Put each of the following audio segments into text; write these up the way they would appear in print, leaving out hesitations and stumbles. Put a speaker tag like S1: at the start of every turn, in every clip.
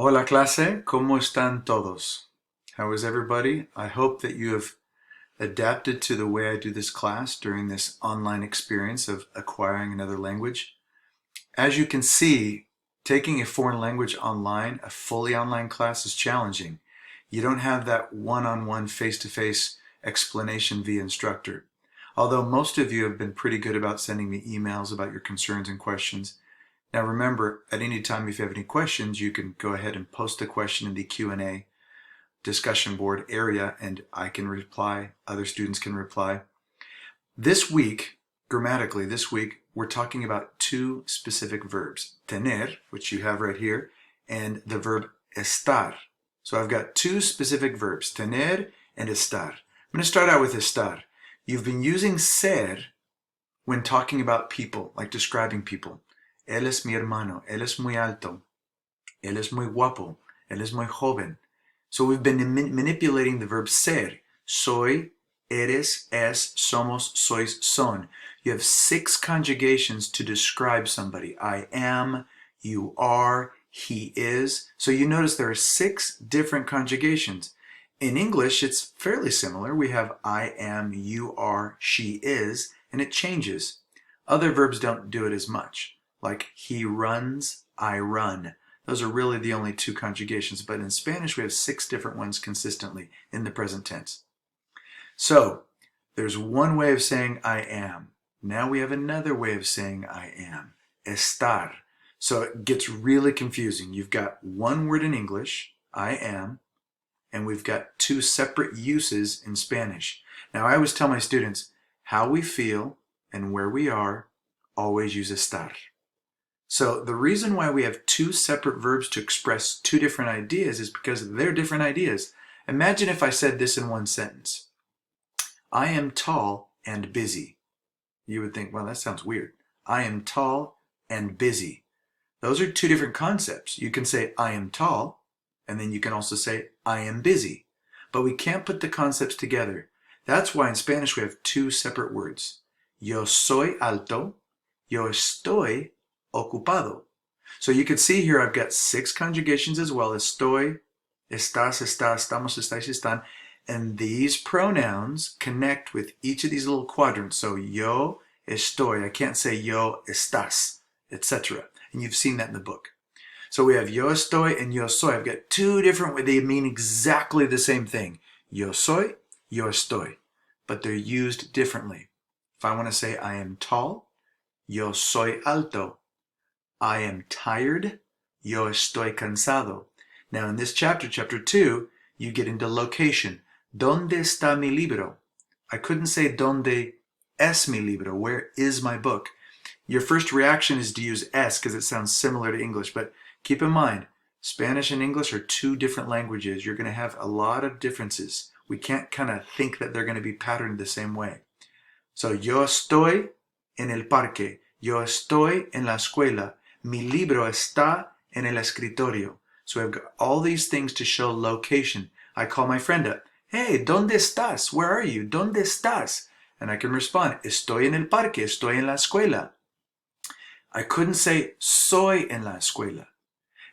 S1: Hola clase, ¿cómo están todos? How is everybody? I hope that you have adapted to the way I do this class during this online experience of acquiring another language. As you can see, taking a foreign language online, a fully online class, is challenging. You don't have that one-on-one face-to-face explanation via instructor. Although most of you have been pretty good about sending me emails about your concerns and questions. Now remember, at any time if you have any questions, you can go ahead and post a question in the Q&A discussion board area and I can reply, other students can reply. This week, grammatically this week, we're talking about two specific verbs, tener, which you have right here, and the verb estar. So I've got two specific verbs, tener and estar. I'm going to start out with estar. You've been using ser when talking about people, like describing people. Él es mi hermano, él es muy alto, él es muy guapo, él es muy joven. So we've been manipulating the verb ser. Soy, eres, es, somos, sois, son. You have 6 conjugations to describe somebody. I am, you are, he is. So you notice there are 6 different conjugations. In English, it's fairly similar. We have I am, you are, she is, and it changes. Other verbs don't do it as much. Like he runs, I run. Those are really the only 2 conjugations, but in Spanish we have 6 different ones consistently in the present tense. So there's one way of saying I am. Now we have another way of saying I am, estar. So it gets really confusing. You've got one word in English, I am, and we've got 2 separate uses in Spanish. Now I always tell my students, how we feel and where we are, always use estar. So the reason why we have 2 separate verbs to express 2 different ideas is because they're different ideas. Imagine if I said this in one sentence. I am tall and busy. You would think, well, that sounds weird. I am tall and busy. Those are 2 different concepts. You can say I am tall, and then you can also say I am busy. But we can't put the concepts together. That's why in Spanish we have 2 separate words. Yo soy alto, yo estoy ocupado. So you can see here I've got 6 conjugations as well. Estoy, estás, está, estamos, estáis, están. And these pronouns connect with each of these little quadrants. So yo estoy, I can't say yo estás, etc. And you've seen that in the book. So we have yo estoy and yo soy. I've got 2 different, they mean exactly the same thing. Yo soy, yo estoy. But they're used differently. If I want to say I am tall, yo soy alto. I am tired, yo estoy cansado. Now in this chapter, chapter 2, you get into location. ¿Dónde está mi libro? I couldn't say ¿Dónde es mi libro? Where is my book? Your first reaction is to use es because it sounds similar to English, but keep in mind, Spanish and English are 2 different languages. You're going to have a lot of differences. We can't kind of think that they're going to be patterned the same way. So yo estoy en el parque, yo estoy en la escuela. Mi libro está en el escritorio. So I've got all these things to show location. I call my friend up. Hey, ¿dónde estás? Where are you? ¿Dónde estás? And I can respond, estoy en el parque, estoy en la escuela. I couldn't say soy en la escuela.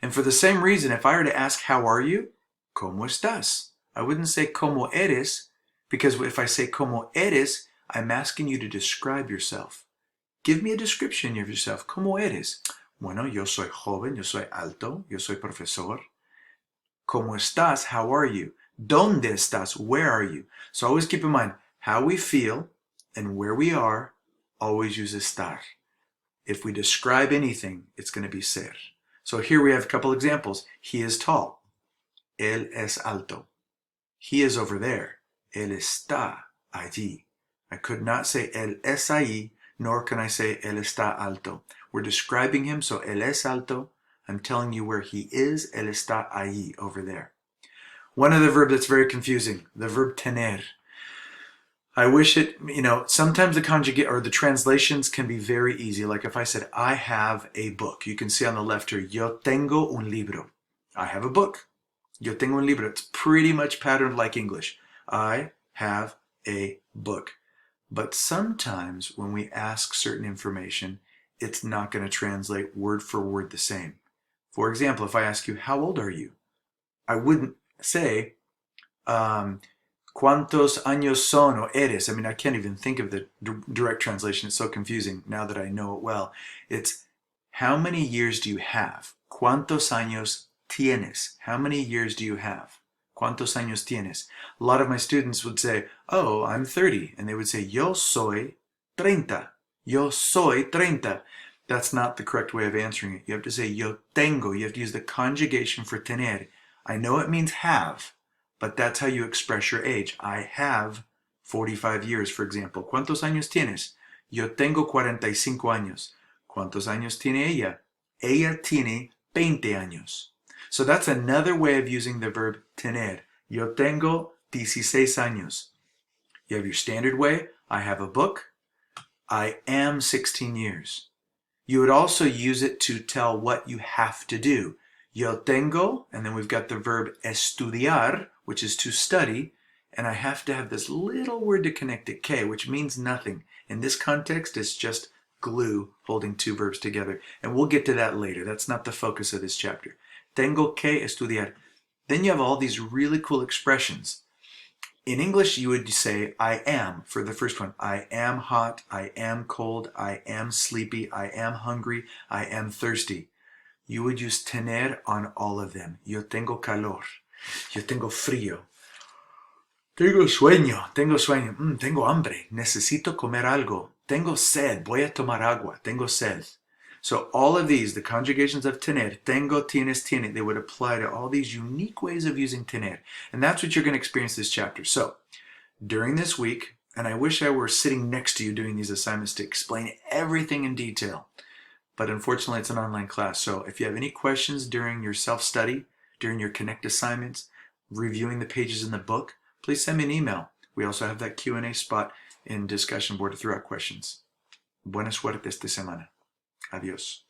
S1: And for the same reason, if I were to ask, how are you? ¿Cómo estás? I wouldn't say ¿cómo eres? Because if I say ¿cómo eres? I'm asking you to describe yourself. Give me a description of yourself. ¿Cómo eres? Bueno, yo soy joven, yo soy alto, yo soy profesor. ¿Cómo estás? How are you? ¿Dónde estás? Where are you? So always keep in mind, how we feel and where we are, always use estar. If we describe anything, it's going to be ser. So here we have a couple examples. He is tall. Él es alto. He is over there. Él está allí. I could not say él es allí, nor can I say él está alto. We're describing him, so él es alto. I'm telling you where he is. Él está allí, over there. One other verb that's very confusing, the verb tener. I wish it, sometimes the conjugate or the translations can be very easy. Like if I said, I have a book. You can see on the left here, yo tengo un libro. I have a book. Yo tengo un libro. It's pretty much patterned like English. I have a book. But sometimes when we ask certain information, it's not going to translate word for word the same. For example, if I ask you, how old are you? I wouldn't say, ¿Cuántos años son o eres? I mean, I can't even think of the direct translation. It's so confusing now that I know it well. It's, how many years do you have? ¿Cuántos años tienes? How many years do you have? ¿Cuántos años tienes? A lot of my students would say, oh, I'm 30. And they would say, yo soy 30. Yo soy 30. That's not the correct way of answering it. You have to say, yo tengo. You have to use the conjugation for tener. I know it means have, but that's how you express your age. I have 45 years, for example. ¿Cuántos años tienes? Yo tengo 45 años. ¿Cuántos años tiene ella? Ella tiene 20 años. So that's another way of using the verb tener. Yo tengo 16 años. You have your standard way. I have a book. I am 16 years. You would also use it to tell what you have to do. Yo tengo, and then we've got the verb estudiar, which is to study, and I have to have this little word to connect it, que, which means nothing. In this context, it's just glue holding two verbs together, and we'll get to that later. That's not the focus of this chapter. Tengo que estudiar. Then you have all these really cool expressions. In English, you would say I am for the first one. I am hot, I am cold, I am sleepy, I am hungry, I am thirsty. You would use tener on all of them. Yo tengo calor. Yo tengo frío. Tengo sueño. Tengo sueño. Tengo hambre. Necesito comer algo. Tengo sed. Voy a tomar agua. Tengo sed. So all of these, the conjugations of tener, tengo, tienes, tiene, they would apply to all these unique ways of using tener. And that's what you're going to experience this chapter. So during this week, and I wish I were sitting next to you doing these assignments to explain everything in detail. But unfortunately, it's an online class. So if you have any questions during your self-study, during your Connect assignments, reviewing the pages in the book, please send me an email. We also have that Q&A spot in discussion board to throw out questions. Buena suerte esta semana. Adiós.